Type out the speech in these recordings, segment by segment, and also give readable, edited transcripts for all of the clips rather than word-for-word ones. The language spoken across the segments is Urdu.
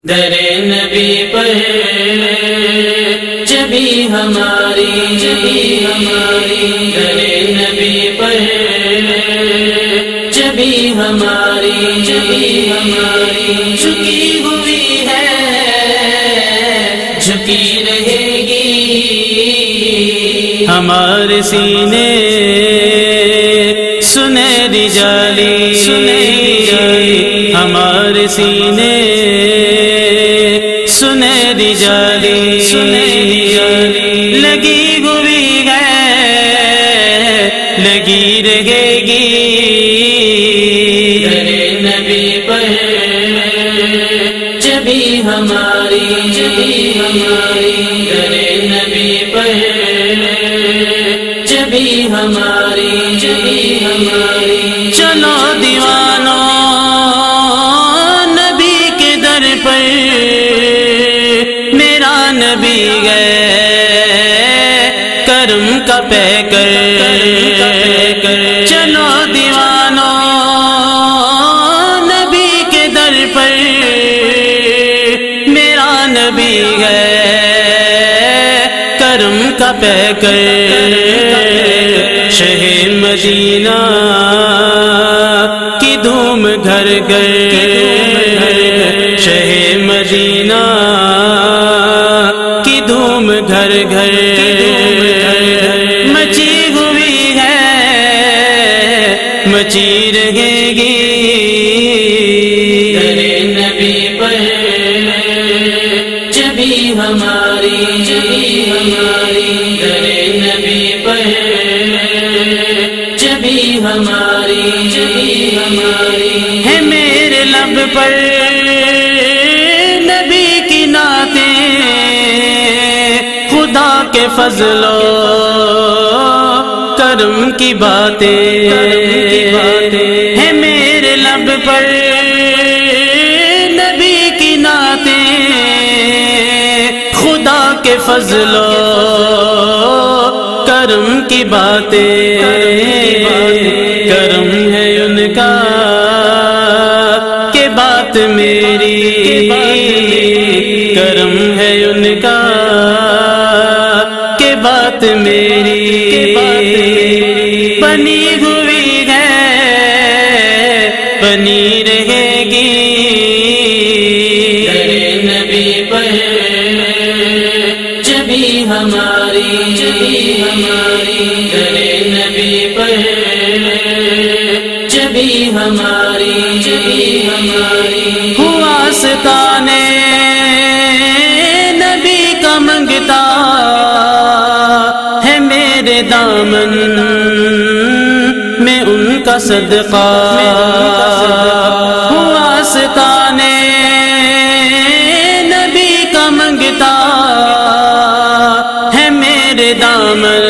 درے نبی پر جبی ہماری درے نبی پر جبی ہماری جھکی ہوئی ہے جھکی رہے گی ہمارے سینے سنہری جالی ہمارے سینے سنہری جالی لگی ہوئی ہے لگی رہے گی درے نبی پر جبی ہماری درے نبی پر جبی ہماری چلو دیوانوں نبی کے در پر میرا نبی گئے کرم کا پیکر چلو دیوانوں نبی کے در پر میرا نبی گئے کرم کا پیکر شہر مدینہ کی دھوم گھر گئے شہر مدینہ کی دھوم گھر گھر مچی ہوئی ہے مچی رہے گی درے نبی پر جبی ہماری درے نبی پر جبی ہماری ہے میرے لب پر نبی کی نعتیں خدا کے فضل و کرم کی باتیں ہے میرے لب پر نبی کی نعتیں خدا کے فضل و کرم کی باتیں کرم ہے ان کا کہ بات میری کرم ہے ان کا کہ بات میری بنی ہوئی ہے بنی رہے گی درے نبی پر جبی ہماری درے نبی پر جبی ہماری ہوا ستانے نبی کا منگتا ہے میرے دامن میں ان کا صدقہ ہوا ستانے نبی کا منگتا ہے میرے دامن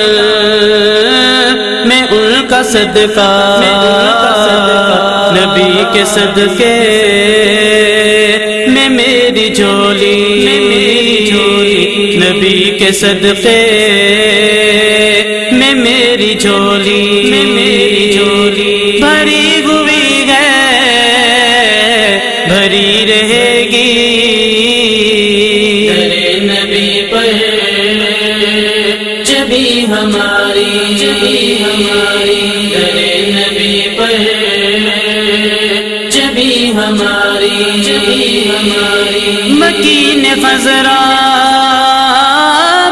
میں ان کا صدقہ نبی کے صدقے میں میری جھولی نبی کے صدقے میں میری جھولی بھری ہوئی ہے بھری رہے گی درے نبی پر جبی ہماری درے نبی پر جبی ہماری مکین خزرا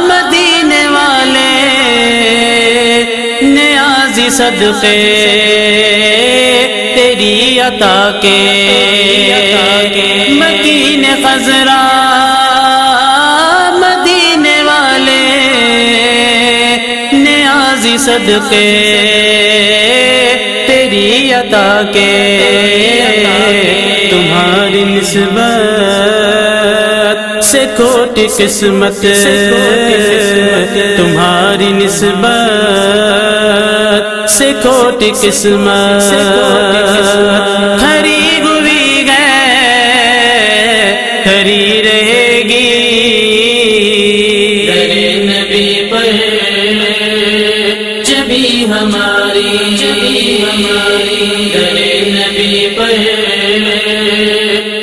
مدینے والے نیازی صدقے تیری عطا کے مکین خزرا مدینے والے نیازی صدقے تیری عطا کے تمہاری نسبت سے کھوٹی قسمت تمہاری نسبت سے کھوٹی قسمت کھری ہوئی ہے کھری رہے گی درے نبی پر جبی ہماری درے نبی پر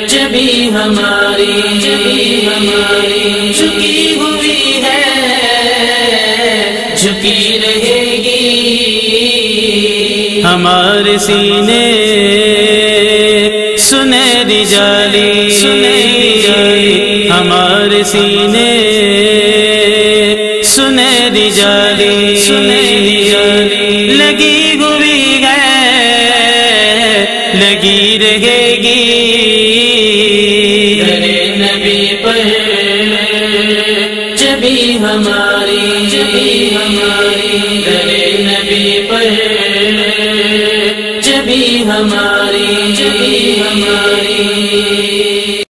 جبی ہماری ہماری جبھی ہماری جھکی ہوئی ہے جھکی رہے گی ہمارے سینے سنہری جالی ہمارے سینے سنہری جالی لگی ہوئی ہے لگی رہے گی درے نبی پر جبھی ہماری درے نبی پر جبھی ہماری